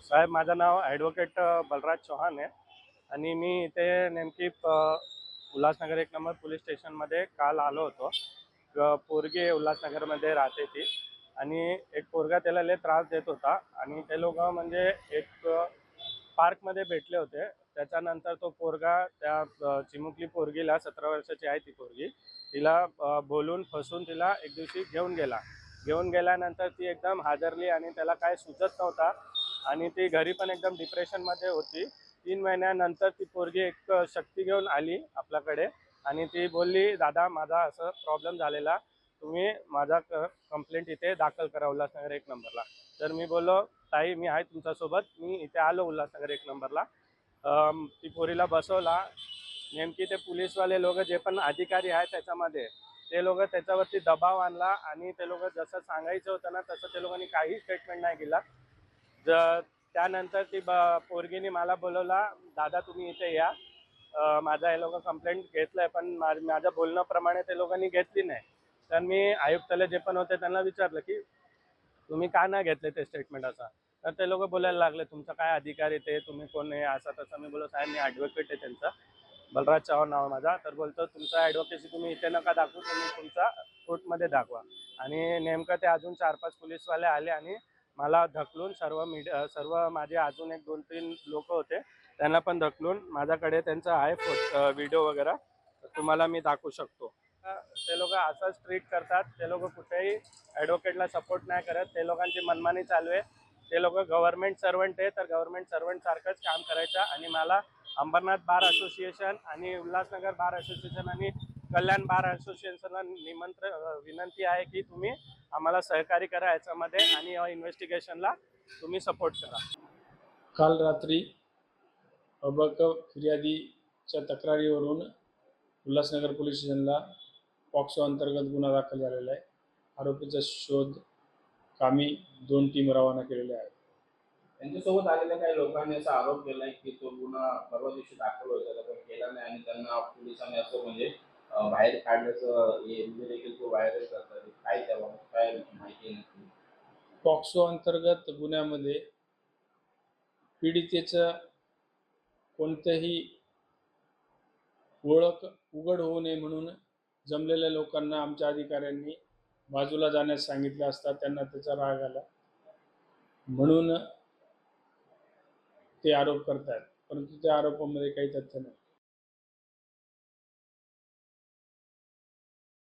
साहेब, माझं नाव ॲडव्होकेट बलराज चव्हाण आहे आणि मी इथे नेमकी उल्हासनगर 1 नंबर पोलीस स्टेशनमध्ये काल आलो होतो. पोरगी उल्हासनगरमध्ये राहते ती आणि एक पोरगा त्याला लय त्रास देत होता आणि ते लोक म्हणजे एक पार्कमध्ये भेटले होते. त्याच्यानंतर तो पोरगा त्या चिमुकली पोरगीला 17 वर्षाची आहे ती पोरगी, तिला बोलून फसवून तिला एक दिवशी घेऊन गेल्यानंतर ती एकदम हादरली आणि त्याला काय सुचत नव्हता आणि ती घरी पण एकदम डिप्रेशनमध्ये होती. 3 महिन्यानंतर ती पोरगी एक शक्ती घेऊन आली आपल्याकडे आणि ती बोलली, दादा माझा असं प्रॉब्लेम झालेला, तुम्ही माझा कंप्लेंट इथे दाखल करा उल्हासनगर 1 नंबरला. तर मी बोललो, ताई मी आहे तुमच्यासोबत, मी इथे आलो उल्हासनगर 1 नंबरला. ती पोरीला बसवला. नेमकी ते पोलीसवाले लोक जे पण अधिकारी आहेत त्याच्यामध्ये, ते लोक त्याच्यावरती दबाव आणला आणि ते लोक जसं सांगायचं होतं ना तसं ते लोकांनी काही स्टेटमेंट नाही केला. त्यानंतर ती पोरगीने मला बोलवला, दादा तुम्ही इथे या, माझा हे लोक कंप्लेंट घेतलं आहे, पण माझ्या बोलण्याप्रमाणे ते लोकांनी घेतली नाही. तर मी आयुक्ताला जे पण होते त्यांना विचारलं की तुम्ही का नाही घेतले ते स्टेटमेंट असं. तर ते लोक बोलायला लागले, तुमचा काय अधिकार आहे ते, तुम्ही कोण आहे असं तसं. मी बोललो, साहेब मी ॲडव्होकेट आहे त्यांचा, बलराज चव्हाण नाव माझा. तर बोलतो, तुमचा ॲडव्होकेसी तुम्ही इथे नका दाखवू, तुम्ही तुमचा कोर्टमध्ये दाखवा. आणि नेमकं ते अजून 4-5 पोलीसवाले आले आणि मला ढकलून सर्व माझे अजून एक 2-3 लोक होते त्यांना पण ढकलून, माझ्याकडे त्यांचा आहे व्हिडिओ वगैरे, तुम्हाला मी दाखवू शकतो. ते लोक असंच ट्रीट करतात. ते लोक कुठेही ॲडव्होकेटला सपोर्ट नाही करत. ते लोकांची मनमानी चालू आहे. ते लोक गव्हर्नमेंट सर्वंट आहे, तर गव्हर्नमेंट सर्वंटसारखंच काम करायचं. आणि मला अंबरनाथ बार असोसिएशन आणि उल्हासनगर बार असोसिएशन आणि कल्याण बार असोसिएशनला विनंती आहे की तुम्ही आम्हाला सहकार्य करा याच्यामध्ये आणि इन्व्हेस्टिगेशनला तुम्ही सपोर्ट करा. काल रात्री फिर्यादीच्या तक्रारीवरून उल्हासनगर पोलीस स्टेशनला पॉक्सो अंतर्गत गुन्हा दाखल झालेला आहे. आरोपीचा शोध कामी 2 टीम रवाना केलेल्या आहेत. त्यांच्यासोबत आलेल्या काही लोकांनी असा आरोप केला आहे की तो गुन्हा परवा दिवशी दाखल होता पण केला नाही आणि त्यांना पोलिसांनी असं म्हणजे बाहेर काढल्याचं हे देखील तो व्हायरल करतात. काय त्याबाबत काय माहिती नाही. पॉक्सो अंतर्गत गुन्ह्यामध्ये पीडितेचं कोणत्याही ओळख उघड होऊ नये म्हणून जमलेल्या लोकांना आमच्या अधिकाऱ्यांनी बाजूला जाण्यास सांगितलं असता त्यांना त्याचा राग आला म्हणून ते आरोप करतात, परंतु त्या आरोपामध्ये काही तथ्य नाही.